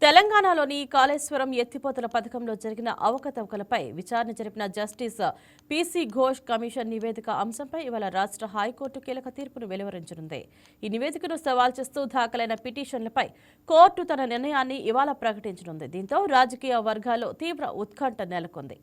తెలంగాణలోని కాళేశ్వరం ఎత్తిపోతల పథకంలో జరిగిన అవకతవకలపై విచారణ జరిపిన జస్టిస్ పీసీ ఘోష్ కమిషన్ నివేదిక అంశంపై ఇవాళ రాష్ట్ర హైకోర్టు కీలక తీర్పును వెలువరించనుంది. ఈ నివేదికను సవాల్ చేస్తూ దాఖలైన పిటిషన్లపై కోర్టు తన నిర్ణయాన్ని ఇవాళ ప్రకటించనుంది. దీంతో రాజకీయ వర్గాల్లో తీవ్ర ఉత్కంఠ నెలకొంది.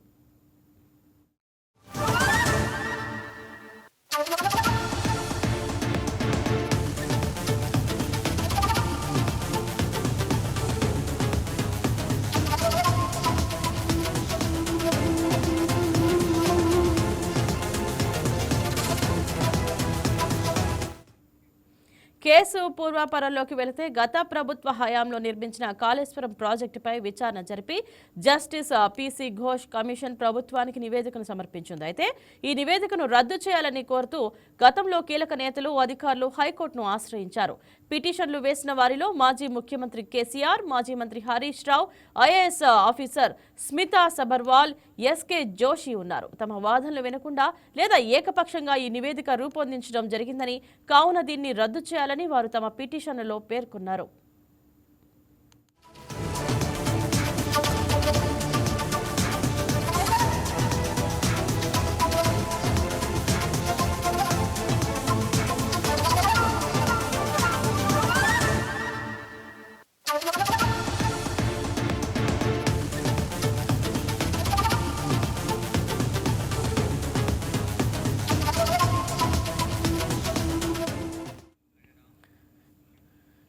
కేసు పూర్వాపరంలోకి వెళితే గత ప్రభుత్వ హయాంలో నిర్మించిన కాళేశ్వరం ప్రాజెక్టుపై విచారణ జరిపి జస్టిస్ పీసీ ఘోష్ కమిషన్ ప్రభుత్వానికి నివేదికను సమర్పించింది. అయితే ఈ నివేదికను రద్దు చేయాలని కోరుతూ గతంలో కీలక నేతలు, అధికారులు హైకోర్టును ఆశ్రయించారు. పిటిషన్లు వేసిన వారిలో మాజీ ముఖ్యమంత్రి కేసీఆర్, మాజీ మంత్రి హరీష్ రావు, ఐఏఎస్ ఆఫీసర్ స్మితా సబర్వాల్, ఎస్కే జోషి ఉన్నారు. తమ వాదనలు వినకుండా లేదా ఏకపక్షంగా ఈ నివేదిక రూపొందించడం జరిగిందని, కావున దీన్ని రద్దు చేయాలని వారు తమ పిటిషన్లలో పేర్కొన్నారు.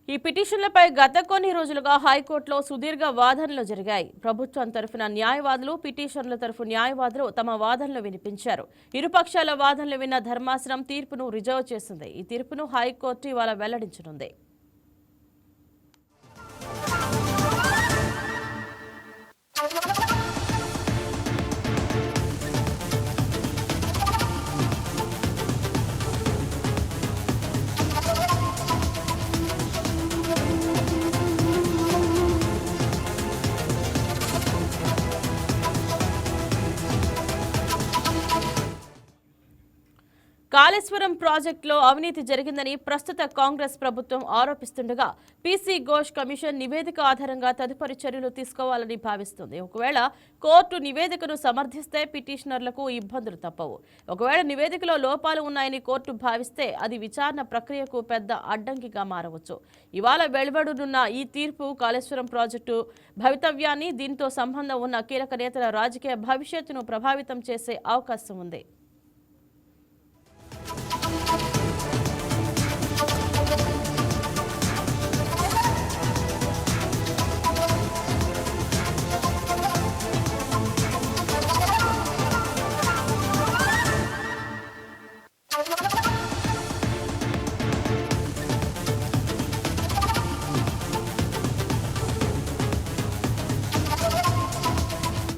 ఈ పిటిషన్లపై గత కొన్ని రోజులుగా హైకోర్టులో సుదీర్ఘ వాదనలు జరిగాయి. ప్రభుత్వం తరఫున న్యాయవాదులు, పిటిషన్ల తరఫు న్యాయవాదులు తమ వాదనలు వినిపించారు. ఇరుపక్షాల వాదనలు విన్న ధర్మాసనం తీర్పును రిజర్వ్ చేసింది. ఈ తీర్పును హైకోర్టు ఇవాళ వెల్లడించనుంది. కాళేశ్వరం ప్రాజెక్టులో అవినీతి జరిగిందని ప్రస్తుత కాంగ్రెస్ ప్రభుత్వం ఆరోపిస్తుండగా పీసీ ఘోష్ కమిషన్ నివేదిక ఆధారంగా తదుపరి చర్యలు తీసుకోవాలని భావిస్తుంది. ఒకవేళ కోర్టు నివేదికను సమర్థిస్తే పిటిషనర్లకు ఇబ్బందులు తప్పవు. ఒకవేళ నివేదికలో లోపాలు ఉన్నాయని కోర్టు భావిస్తే అది విచారణ ప్రక్రియకు పెద్ద అడ్డంకిగా మారవచ్చు. ఇవాళ వెలువడనున్న ఈ తీర్పు కాళేశ్వరం ప్రాజెక్టు భవితవ్యాన్ని, దీంతో సంబంధం ఉన్న కీలక నేతల రాజకీయ భవిష్యత్తును ప్రభావితం చేసే అవకాశం ఉంది. What?